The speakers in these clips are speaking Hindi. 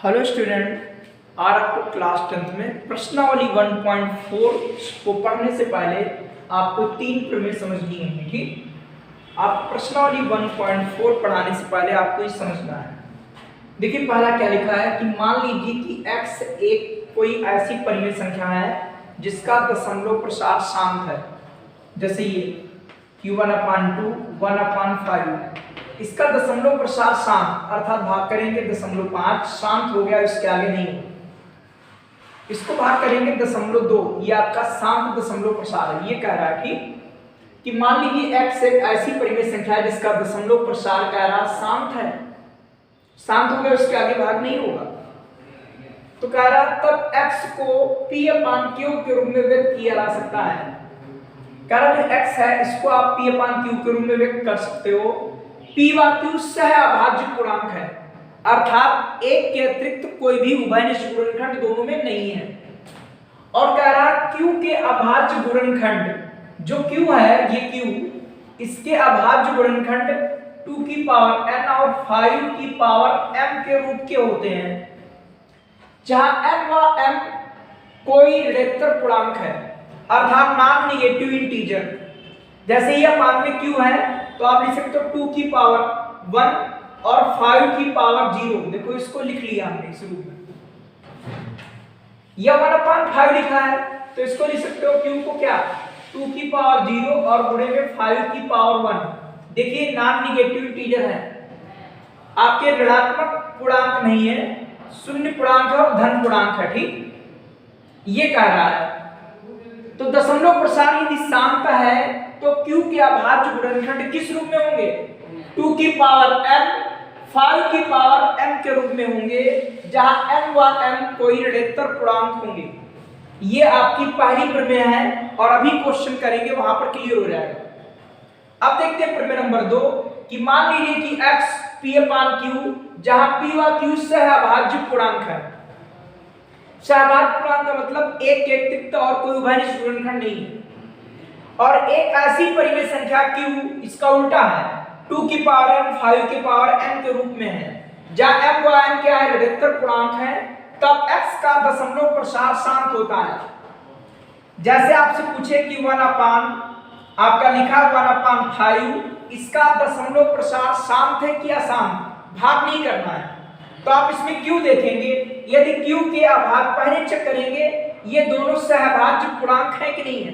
हेलो स्टूडेंट, आज आपको क्लास 10th में प्रश्नावली 1.4 को पढ़ने से पहले आपको 3 प्रमेय समझनी होंगी। ठीक, आप प्रश्नावली 1.4 पढ़ाने से पहले आपको ये समझना है। देखिए पहला क्या लिखा है कि मान लीजिए कि x एक कोई ऐसी परिमेय संख्या है जिसका दशमलव प्रसार शांत है, जैसे ये q1/2 1/5। इसका दशमलव प्रसार शांत अर्थात भाग करेंगे 0.5, शांत हो गया, इसके आगे नहीं होगा। इसको भाग करेंगे 0.2, ये आपका शांत दशमलव प्रसार है। ये कह रहा है कि मान लीजिए x एक ऐसी परिमेय संख्या है जिसका दशमलव प्रसार कह रहा शांत है, शांत हो गया, इसके आगे भाग नहीं होगा। तो कह रहा तब x को p/q के रूप में व्यक्त किया जा सकता है। कह रहा जो x है इसको आप p/q के रूप में व्यक्त कर सकते हो। p व q सहअभाज्य पूर्णांक है, अर्थात एक के अतिरिक्त कोई भी उभयनिष्ठ गुणनखंड दोनों में नहीं है। और कह रहा q के अभाज्य गुणनखंड जो q है, ये q, इसके अभाज्य गुणनखंड 2 की पावर n और 5 की पावर m के रूप के होते हैं, जहां n व m कोई ऋणात्मक पूर्णांक है, अर्थात नॉन नेगेटिव इंटीजर। जैसे यह मान में q है तो आप लिख सकते हो 2 की पावर 1 और 5 की पावर 0। देखो इसको लिख लिया हमने इस रूप में। यह 1/5 लिखा है तो इसको लिख सकते हो q को क्या 2 की पावर 0 और गुणे में 5 की पावर 1। देखिए नॉन नेगेटिव इंटीजर है, आपके ऋणात्मक पूर्णांक नहीं है, शून्य पूर्णांक है और धन पूर्णांक है। ठीक, ये कह रहा है। तो दशमलव प्रसार यदि शांत है तो q के अभाज्य गुणनखंड किस रूप में होंगे? 2 की पावर n 5 की पावर m के रूप में होंगे, जहां n व m कोई ऋणात्मक पूर्णांक होंगे। ये आपकी पहली प्रमेय है और अभी क्वेश्चन करेंगे वहां पर क्लियर हो जाएगा। अब देखते हैं प्रमेय नंबर 2 कि मान लीजिए कि x p/q, जहां p व q सहअभाज्य पूर्णांक है। सहअभाज्य पूर्णांक का मतलब एक के अतिरिक्त और कोई उभयनिष्ठ गुणनखंड नहीं है। और एक ऐसी परिमेय संख्या q, इसका उल्टा है, 2 की पावर n 5 की पावर n के रूप में है, जहां m व n क्या है ऋणात्मक पूर्णांक है, तब x का दशमलव प्रसार शांत होता है। जैसे आपसे पूछे कि 1 अपान आपका लिखा 1/5, इसका दशमलव प्रसार शांत है कि अशांत, भाग नहीं करना है। तो आप इसमें q देखेंगे, यदि q के अभाज्य पहले चेक करेंगे ये दोनों सहअभाज्य पूर्णांक है कि नहीं है।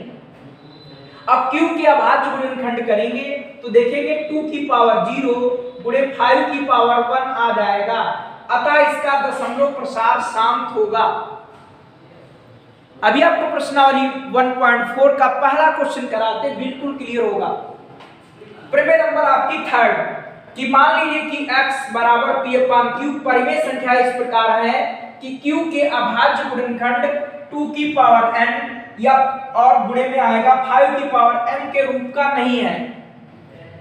अब q के अभाज्य गुणनखंड करेंगे तो देखेंगे 2 की पावर 0 गुणे 5 की पावर 1 आ जाएगा, अतः इसका दशमलव प्रसार शांत होगा। अभी आपको प्रश्नावली 1.4 का पहला क्वेश्चन कराते बिल्कुल क्लियर होगा। प्रमेय नंबर आपकी 3 कि मान लीजिए कि x बराबर p/q परिमेय संख्या इस प्रकार है कि q के अभाज्य गुणनखंड 2 की पावर n या और गुणे में आएगा 5 की पावर m के रूप का नहीं है,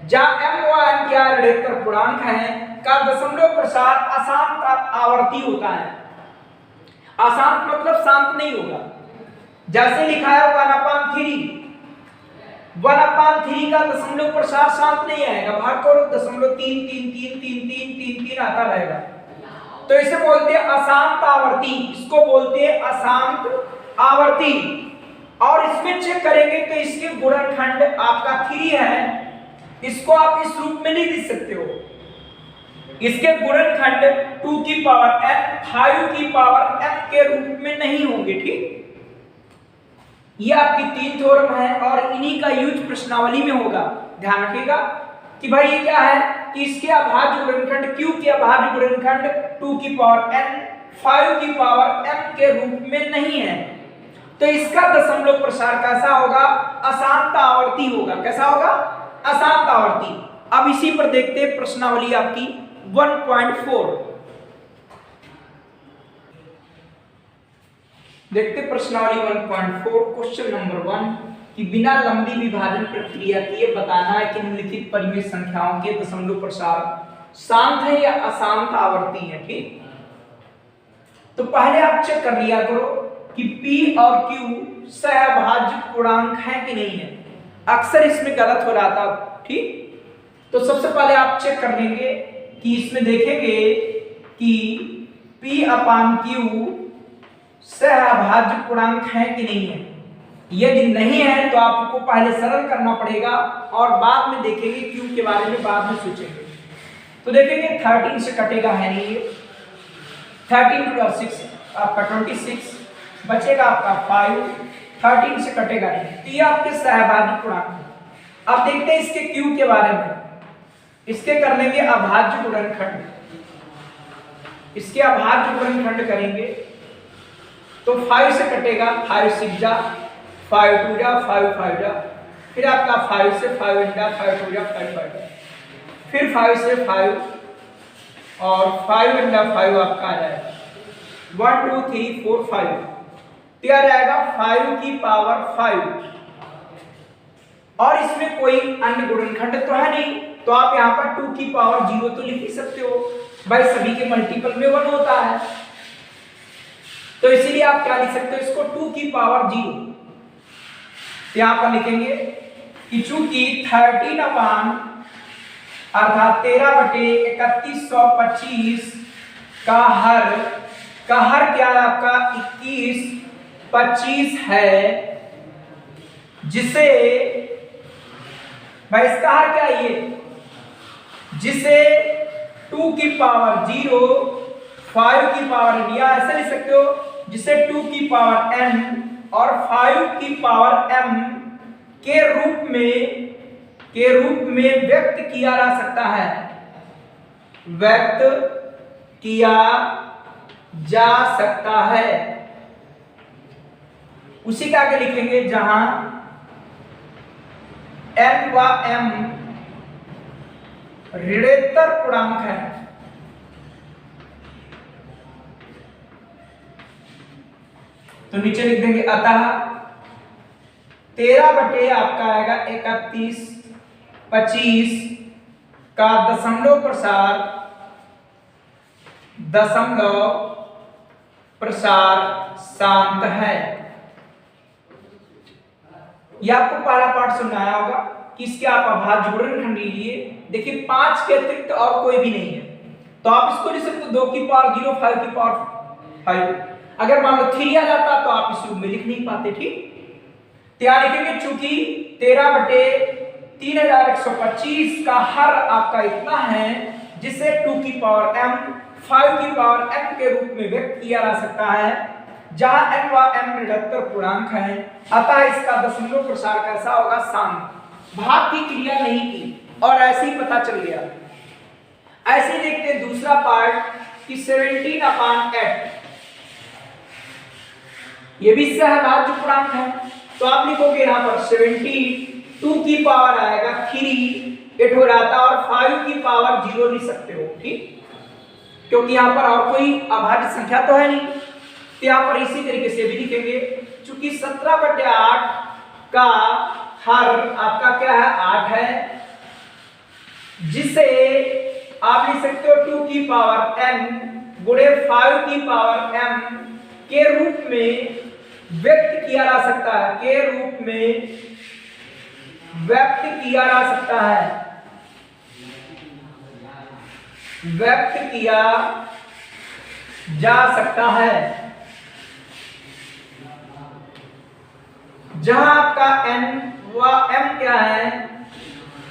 जहां m व n क्या ऋणात्मक पूर्णांक है, का दशमलव प्रसार अशांत आवर्ती होता है। अशांत मतलब शांत नहीं होगा। जैसे लिखा है 1/3, 1/3 का दशमलव प्रसार शांत नहीं आएगा, भाग करो 0.3333333 आता रहेगा। तो इसे बोलते हैं अशांत आवर्ती, इसको बोलते हैं अशांत आवर्ती। और इसमें चेक करेंगे तो इसके गुणनखंड आपका 3 है, इसको आप इस रूप में नहीं लिख सकते हो। इसके गुणनखंड 2 की पावर n 5 की पावर m के रूप में नहीं होंगे। ठीक, ये आपकी 3 थ्योरम है और इन्हीं का यूज प्रश्नावली में होगा। ध्यान रखिएगा कि भाई ये क्या है कि इसके अभाज्य गुणनखंड q के अभाज्य गुणनखंड 2 की पावर n 5 की पावर m के रूप में नहीं है, तो इसका दशमलव प्रसार कैसा होगा? अशांत आवर्ती होगा। कैसा होगा? अशांत आवर्ती। अब इसी पर देखते हैं प्रश्नावली आपकी 1.4। देखते प्रश्नावली 1.4 क्वेश्चन नंबर 1 कि बिना लंबी विभाजन प्रक्रिया किए बताना है कि निम्नलिखित परिमेय संख्याओं के दशमलव प्रसार शांत है या अशांत आवर्ती है। ठीक, तो पहले आप चेक कर लिया करो कि p और q सहअभाज्य पूर्णांक है कि नहीं है। अक्सर इसमें गलत हो रहा था। ठीक, तो सबसे पहले आप चेक कर लेंगे कि इसमें देखेंगे कि P अपान Q सहअभाज्य पूर्णांक है कि नहीं है। यदि नहीं है तो आपको पहले सरल करना पड़ेगा और बाद में देखेंगे Q के बारे में, बाद में सोचेंगे। तो देखेंगे 13 से कटेगा है नहीं, ये 13 + 6 आपका 26 बचेगा आपका 5, 13 से कटेगा नहीं, तो ये आपके सहअभाज्य पूर्णांक है। अब देखते हैं इसके Q के बारे में। इसके कर लेंगे अभाज्य गुणनखंड, इसके अभाज्य गुणनखंड करेंगे तो 5 से कटेगा, 5 6 जा, 5 2 जा, 5 5 जा, फिर आपका 5 से 5 1 जा, 5 2 जा, 5 5 जा, फिर 5 से 5 और 5 1 जा 5 आपका आ जाएगा 1 2 3 4 5, तो आ जाएगा 5 की पावर 5। और इसमें कोई अन्य गुणनखंड तो है नहीं, तो आप यहाँ पर 2 की पावर 0 तो लिख ही सकते हो भाई, सभी के मल्टीपल में 1 होता है, तो इसीलिए आप क्या लिख सकते हो इसको 2 की पावर 0। यहाँ पर लिखेंगे कि चूंकि 13 अपान अर्थात 13/3125 का हर क्या है आपका 21 25 है, जिसे भाई इसका हर क्या है ये, जिसे 2 की पावर 0 5 की पावर या ऐसे लिख सकते हो जिसे 2 की पावर n और 5 की पावर m के रूप में व्यक्त किया जा सकता है, व्यक्त किया जा सकता है। उसी का आगे लिखेंगे जहां n व m ऋणोत्तर पूर्णांक है, तो नीचे लिख देंगे अतः 13 बटे आपका आएगा 31 25 का दशमलव प्रसार शांत है। यह आपको पहला पार्ट सुनाया होगा कि इसके आप अभाज्य गुणनखंड लीजिए। देखिए 5 के अतिरिक्त और कोई भी नहीं है, तो आप इसको लिख सकते हो 2 की पावर 0 5 की पावर 5। अगर मान लो 3 आ जाता तो आप इस रूप में लिख नहीं पाते, ठीक। क्या लिखेंगे चूंकि 13/3125 का हर आपका इतना है जिसे 2 की पावर m 5 की पावर m के रूप में व्यक्त किया जा सकता है, जहां n व m ऋणोत्तर पूर्णांक है, अतः इसका दशमलव प्रसार कैसा होगा शांत। भाग की क्रिया नहीं की और ऐसे ही पता चल गया। ऐसे देखते हैं दूसरा पार्ट कि 17/8 ये भी सहअभाज्य पूर्णांक है, तो आप लिखोगे यहाँ पर 17 2 की पावर आएगा 3 8 हो जाता और 5 की पावर 0 लिख सकते हो, ठीक, क्योंकि यहाँ पर और कोई अभाज्य संख्या तो है नहीं। तो यहाँ पर इसी तरीके से भी लिखेंगे चूंकि 17/8 का हर आपका क्या है 8 है, जिसे आप लिख सकते हो 2 की पावर n गुणे 5 की पावर m के रूप में व्यक्त किया जा सकता है, के रूप में व्यक्त किया जा सकता है, व्यक्त किया जा सकता है, जहां आपका n व m क्या है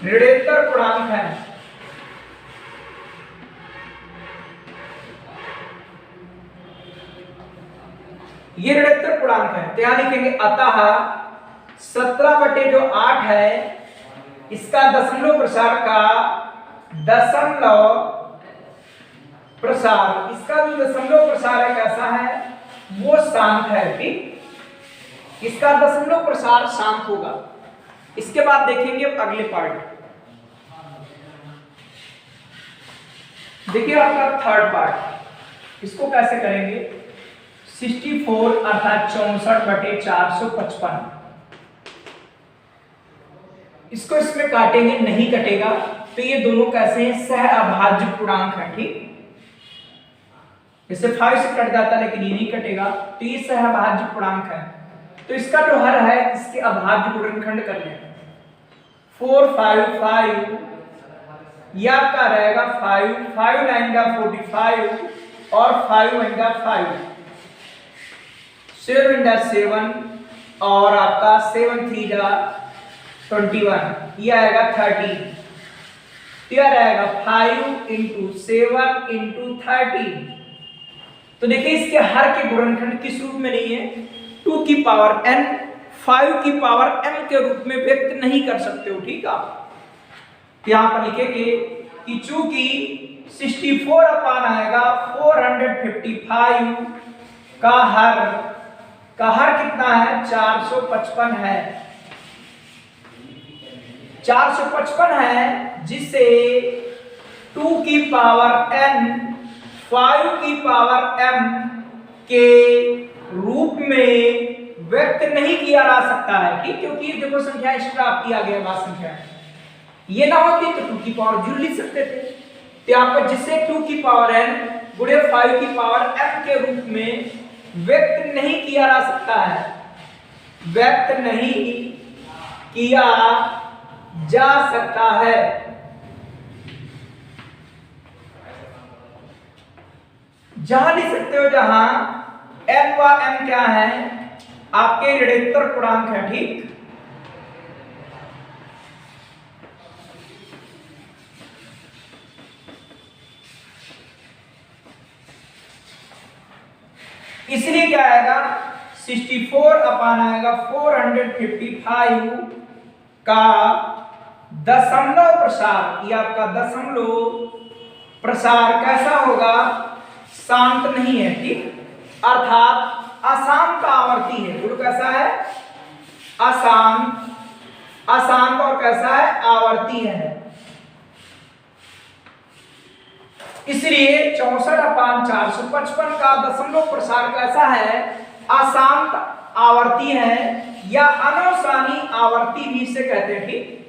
ऋणोत्तर पूर्णांक है। ये ऋणोत्तर पूर्णांक है, तो यहां लिखेंगे अतः 17/8 है, इसका दशमलव प्रसार का दशमलव प्रसार, इसका जो दशमलव प्रसार है कैसा है वो शांत है, ठीक, इसका दशमलव प्रसार शांत होगा। इसके बाद देखेंगे अगले पार्ट, देखिए आपका थर्ड पार्ट, इसको कैसे करेंगे 64 अर्थात 64/455, इसको इसमें काटेंगे नहीं कटेगा, तो ये दोनों कैसे हैं सहअभाज्य पूर्णांक है, ठीक, जैसे 5 से कट जाता लेकिन ये नहीं कटेगा, तो ये सहअभाज्य पूर्णांक है। तो इसका जो हर है इसके अभाज्य गुणनखंड कर लें 4 5 5, यह आपका रहेगा 5 5 9 का 45 और 5 अंडा 5, 7 अंडा 7 और आपका 7 3 जा 21, ये आएगा 30। तो यह रहेगा 5 इंटू 7 इंटू 30। तो देखिए इसके हर के गुणनखंड किस रूप में नहीं है, 2 की पावर n 5 की पावर m के रूप में व्यक्त नहीं कर सकते हो। ठीक है, यहां पर लिखेंगे कि चूंकि 64 अपान आएगा 455 का हर कितना है, 455 है, 455 है, जिसे 2 की पावर n 5 की पावर m के रूप में व्यक्त नहीं किया जा सकता है। ठीक, क्योंकि देखो संख्या एक्स्ट्रा आपकी आ गया बात संख्या, ये ना होती तो 2 की पावर जूल लिख सकते थे। तो यहाँ पर जिसे 2 की पावर n गुणे 5 की पावर m के रूप में व्यक्त नहीं किया जा सकता है, व्यक्त नहीं किया जा सकता है। जहां लिख सकते हो जहां n व m क्या है, आपके ऋणात्मक पूर्णांक है। ठीक, इसलिए क्या आएगा, 64 अपान आएगा 455 का दशमलव प्रसार, ये आपका दशमलव प्रसार कैसा होगा, शांत नहीं है। ठीक, अर्थात अशांत आवर्ती है। बोलो कैसा है, अशांत और कैसा है, आवर्ती है। इसलिए 64 अपान 455 का दशमलव प्रसार कैसा है, अशांत आवर्ती है या अनवसानी आवर्ती भी इसे कहते हैं। ठीक,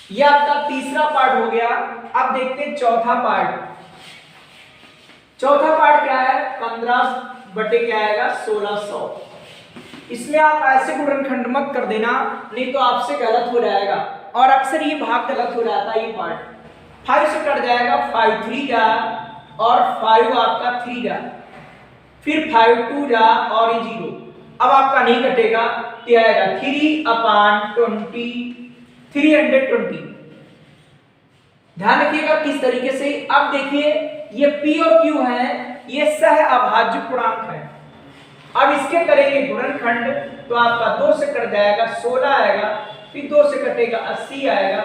यह आपका तीसरा पार्ट हो गया। अब देखते हैं चौथा पार्ट। चौथा पार्ट क्या है, 15 बटे क्या आएगा, 1600। इसमें आप ऐसे गुणनखंड मत कर देना, नहीं तो आपसे गलत हो जाएगा, और अक्सर ये भाग गलत हो जाता है। ये पार्ट 5 से कट जाएगा, 5 3 जा और 5 आपका 3 जा, फिर 5 2 जा और ये 0। अब आपका नहीं कटेगा, तो आएगा 3 अपान 20, 320। ध्यान रखिएगा किस तरीके से। अब देखिए ये p और q है, ये सह अभाज्य पूर्णांक है। अब इसके करेंगे गुणनखंड, तो आपका 2 से कट जाएगा 16 आएगा, फिर 2 से कटेगा 80 आएगा,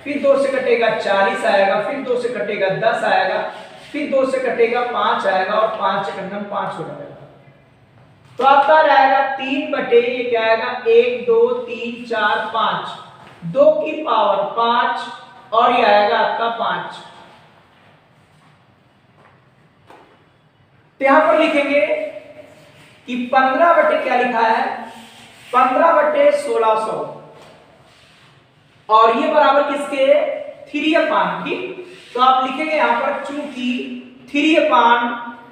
फिर 2 से कटेगा 40 आएगा, फिर 2 से कटेगा 10 आएगा, फिर 2 से कटेगा 5 आएगा, और 5 से कटना 5 हो जाएगा। तो आपका रहेगा 3 बटे ये क्या आएगा, 1 2 3 4 5, 2 की पावर 5 और ये आएगा आपका 5। तो यहां पर लिखेंगे कि 15 बटे क्या लिखा है, 15 बटे 1600, और ये बराबर किसके, 3 अपान। ठीक, तो आप लिखेंगे यहां पर चूंकि 3 अपान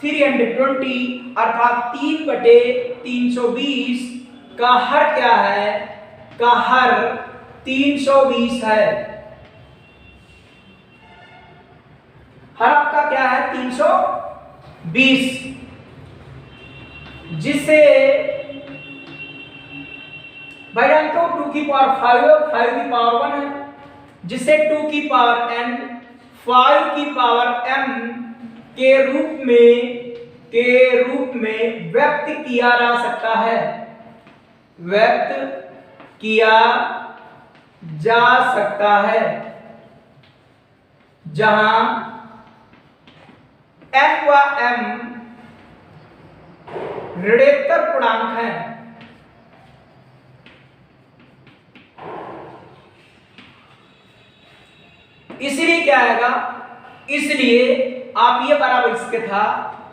320 अर्थात 3 बटे 320 का हर क्या है, का हर 320 है। हर आपका क्या है, 320, जिसे भाई जानते हो 2 की पावर 5 5 की पावर 1 है, जिसे 2 की पावर n 5 की पावर m के रूप में व्यक्त किया जा सकता है, व्यक्त किया जा सकता है, जहां n व m ऋणात्मक पूर्णांक है। इसलिए क्या आएगा, इसलिए आप ये बराबर इसके था,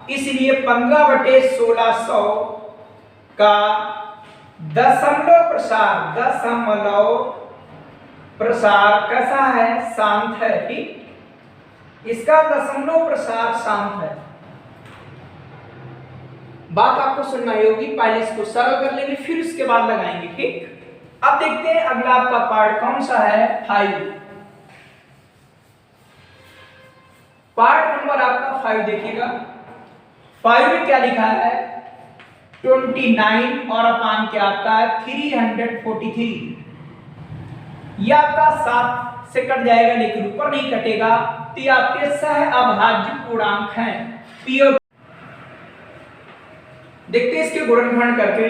इसलिए 15 बटे 1600 का दशमलव प्रसार कैसा है, शांत है। ठीक, इसका दशमलव प्रसार शांत है। बात आपको सुनना होगी, पहले इसको सरल कर लेंगे फिर उसके बाद लगाएंगे। ठीक, अब देखते हैं अगला आपका पार्ट कौन सा है, 5। पार्ट नंबर आपका 5 देखिएगा। 5 में क्या लिखा है 29 और अपान क्या आता है 343। यह आपका 7 से कट जाएगा लेकिन ऊपर नहीं कटेगा, तो ये आपके सह अभाज्य पूर्णांक हैं पी और। देखते हैं इसके गुणनखंड करके।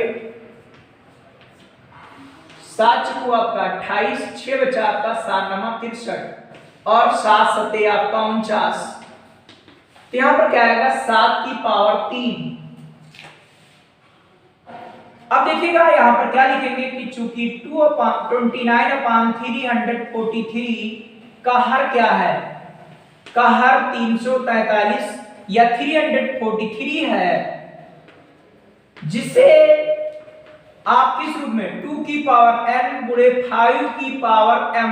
7 को आपका 28, 6 बचा आपका 7 नमा 63 और 7 सते आपका 49। तो यहां पर क्या आएगा 7 की पावर 3। अब देखिएगा यहां पर क्या लिखेंगे कि चूंकि 29 अपान 343 का हर क्या है, का हर 343 या 343 है, जिसे आप किस रूप में 2 की पावर n गुणे 5 की पावर m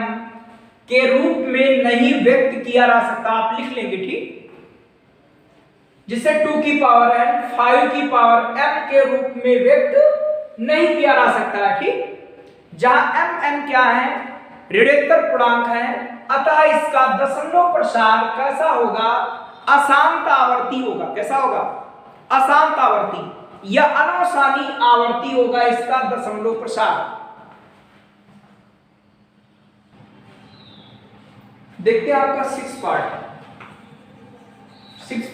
के रूप में नहीं व्यक्त किया जा सकता। आप लिख लेंगे, ठीक, जिसे 2 की पावर n 5 की पावर m के रूप में व्यक्त नहीं किया जा सकता है, ठीक। जहां mn क्या है, ऋणात्मक पूर्णांक है, अतः इसका दशमलव प्रसार कैसा होगा, अशांत आवर्ती होगा। कैसा होगा, अशांत आवर्ती या अनावसानी आवर्ती होगा इसका दशमलव प्रसार। देखते हैं आपका 6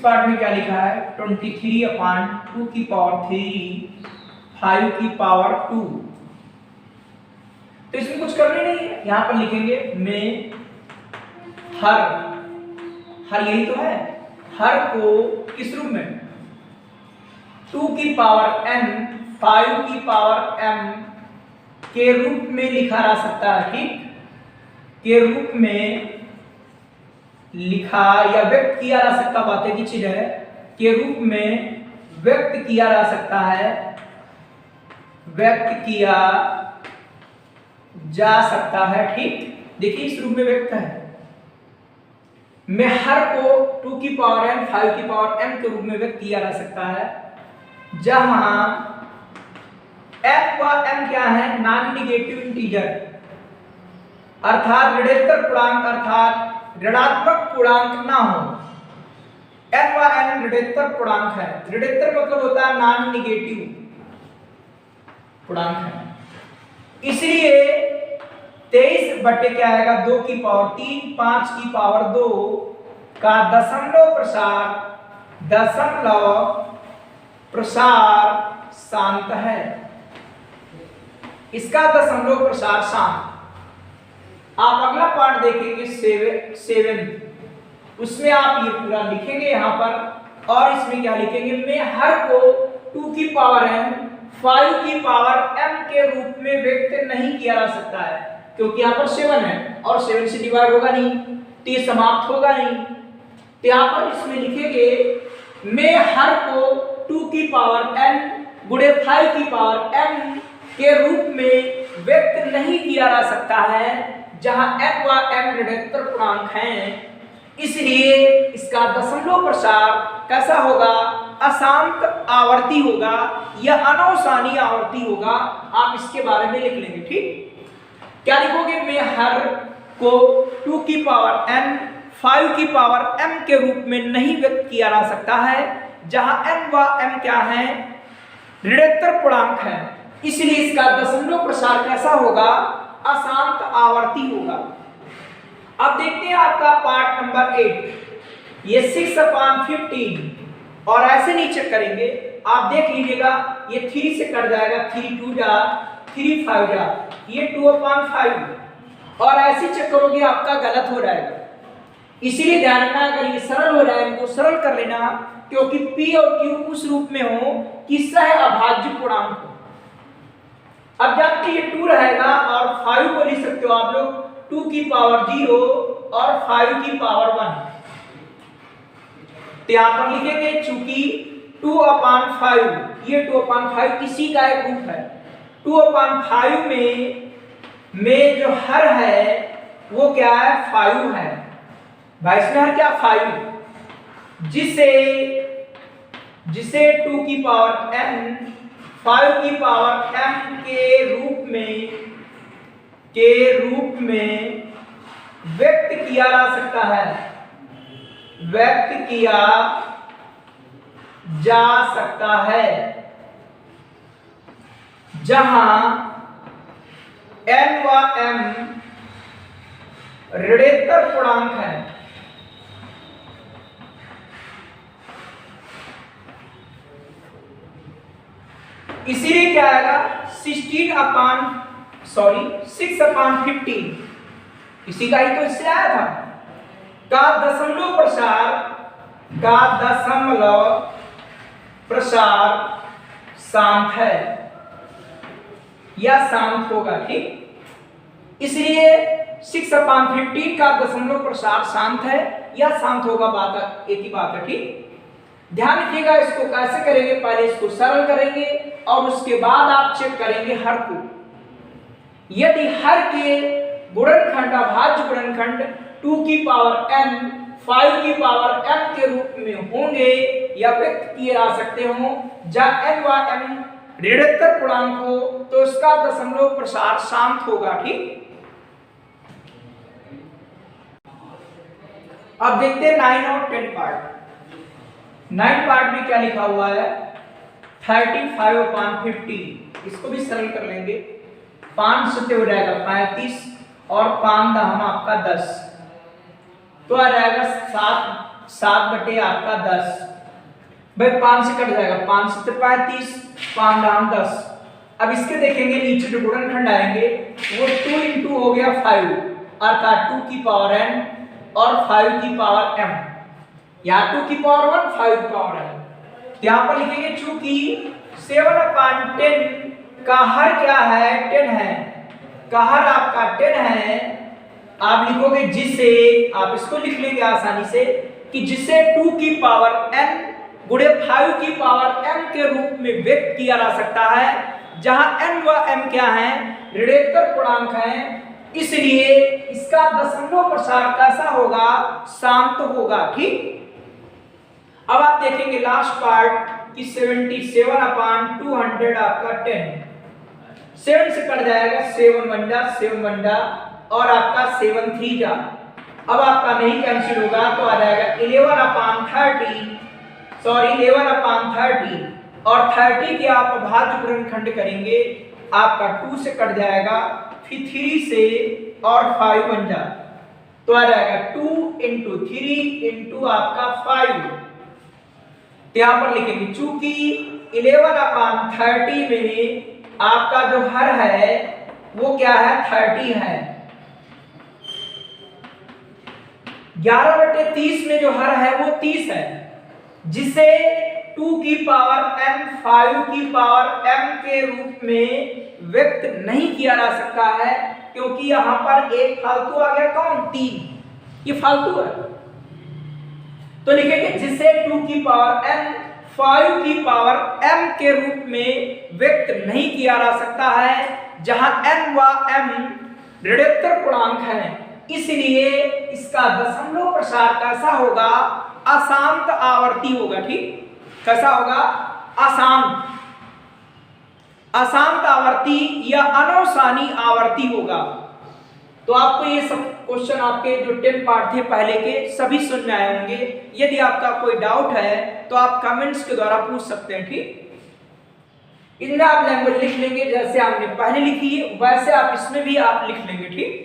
पार्ट में क्या लिखा है 23 अपान 2 की पावर 3 5 की पावर 2। तो इसमें कुछ करने नहीं है, यहां पर लिखेंगे में हर यही तो है, हर को किस रूप में 2 की पावर n 5 की पावर m के रूप में लिखा जा सकता है, ठीक, के रूप में लिखा या व्यक्त किया जा सकता, बातें की चीज है, के रूप में व्यक्त किया जा सकता है, व्यक्त किया जा सकता है, ठीक। देखिए इस रूप में व्यक्त है, में हर को 2 की पावर n 5 की पावर m के रूप में व्यक्त किया जा सकता है, जहां f व m क्या है, नॉन नेगेटिव इंटीजर अर्थात ऋणात्मक पूर्णांक, अर्थात ऋणात्मक पूर्णांक ना हो। n व n ऋणात्मक पूर्णांक है, ऋणात्मक मतलब होता है नॉन नेगेटिव पूर्णांक है, इसलिए 23 बटे क्या आएगा 2 की पावर 3 5 की पावर 2 का दशमलव प्रसार शांत है। इसका दशमलव प्रसार शांत। आप अगला पार्ट देखेंगे 7, उसमें आप ये पूरा लिखेंगे यहां पर, और इसमें क्या लिखेंगे, में हर को 2 की पावर n 5 की पावर m के रूप में व्यक्त नहीं किया जा सकता है, क्योंकि यहाँ पर 7 है और 7 से डिवाइड होगा नहीं, तो ये समाप्त होगा नहीं। तो यहाँ पर इसमें लिखेंगे में हर को 2 की पावर n गुणे 5 की पावर m के रूप में व्यक्त नहीं किया जा सकता है, जहां n व m ऋणात्मक पूर्णांक हैं, इसलिए इसका दशमलव प्रसार कैसा होगा, अशांत आवर्ती होगा या अनावसानी आवर्ती होगा। आप इसके बारे में लिख लेंगे, ठीक। क्या लिखोगे, में हर को 2 की पावर n 5 की पावर m के रूप में नहीं व्यक्त किया जा सकता है, जहां n व m क्या है, ऋणात्मक पूर्णांक है, इसलिए इसका दशमलव प्रसार कैसा होगा, अशांत आवर्ती होगा। अब देखते हैं आपका पार्ट नंबर 8, ये 6/15 और ऐसे नहीं चेक करेंगे, आप देख लीजिएगा ये 3 से कट जाएगा, 3 2 जा 3 5 जा, ये 2/5 और ऐसे चेक करोगे आपका गलत हो जाएगा। इसीलिए ध्यान रखना, अगर ये सरल हो जाए इनको सरल कर लेना, क्योंकि p और q उस रूप में हो कि सह अभाज्य पूर्णांक हो। अब जब ये 2 रहेगा और 5 को लिख सकते हो आप लोग 2 की पावर 0 और 5 की पावर 1। तो यहां पर लिखेंगे चूंकि 2/5, ये 2/5 इसी का एक रूप है। 2/5 में जो हर है वो क्या है, 5 है भाई, इसमें हर क्या 5, जिसे 2 की पावर n 5 की पावर m के रूप में व्यक्त किया जा सकता है, व्यक्त किया जा सकता है जहां n व m ऋणोत्तर पूर्णांक है। इसीलिए क्या आएगा 6/15 इसी का ही तो इससे आया था का दशमलव प्रसार शांत है या शांत होगा। ठीक, इसलिए 6/15 का दशमलव प्रसार शांत है या शांत होगा, बात एक ही बात है। ठीक, ध्यान रखिएगा। इसको कैसे करेंगे, पहले इसको सरल करेंगे और उसके बाद आप चेक करेंगे हर को। यदि हर के गुणनखंड अभाज्य गुणनखंड 2 की पावर n 5 की पावर m के रूप में होंगे या व्यक्त किए जा सकते हो जहां n व m ऋणोत्तर पूर्णांक हो तो इसका दशमलव प्रसार शांत होगा। ठीक, अब देखते हैं 9 और 10 पार्ट। 9 पार्ट में क्या लिखा हुआ है 35/50। इसको भी सरल कर लेंगे। 5 से हो जाएगा 35 और 5 दहम आपका 10 तो आ जाएगा 7 आपका 10। भाई 5 से कट जाएगा, 5 से 35, 5 दहम 10। अब इसके देखेंगे नीचे जो गुणनखंड आएंगे वो 2 इंटू हो गया 5 अर्थात 2 की पावर n और 5 की पावर m या 2 की पावर 1 5 की पावर m। यहाँ पर लिखेंगे चूंकि 7/10 का हर क्या है 10 है, का हर आपका 10 है। आप लिखोगे जिसे, आप इसको लिख लेंगे आसानी से कि जिसे 2 की पावर n गुणे 5 की पावर m के रूप में व्यक्त किया जा सकता है जहां n व m क्या है ऋणोत्तर पूर्णांक हैं। इसलिए इसका दशमलव प्रसार कैसा होगा, शांत होगा। ठीक, अब आप देखेंगे लास्ट पार्ट कि 77/200 आपका 10 7 से कट जाएगा 7 1 जा और आपका 7 3 जा। अब आपका नहीं कैंसिल होगा तो आ जाएगा 11/30 और 30 के आप अभाज्य गुणनखंड करेंगे आपका 2 से कट जाएगा फिर 3 से और 5 1 जा तो आ जाएगा 2 इंटू 3 इंटू आपका 5। यहाँ पर लिखेंगे चूंकि 11/30 में आपका जो हर है वो क्या है 30 है। 11/30 में जो हर है वो 30 है जिसे 2 की पावर m 5 की पावर m के रूप में व्यक्त नहीं किया जा सकता है क्योंकि यहां पर एक फालतू आ गया, कौन 3, ये फालतू है। तो लिखेंगे जिसे 2 की पावर n 5 की पावर m के रूप में व्यक्त नहीं किया जा सकता है जहां n व m ऋणोत्तर पूर्णांक है। इसलिए इसका दशमलव प्रसार कैसा होगा, अशांत आवर्ती होगा। ठीक, कैसा होगा, अशांत आवर्ती या अनवसानी आवर्ती होगा। तो आपको ये सब क्वेश्चन आपके जो 10 पार्ट थे पहले के सभी समझ में आए होंगे। यदि आपका कोई डाउट है तो आप कमेंट्स के द्वारा पूछ सकते हैं। ठीक, इनमें आप लैंग्वेज लिख लेंगे जैसे आपने पहले लिखी है वैसे आप इसमें भी आप लिख लेंगे। ठीक।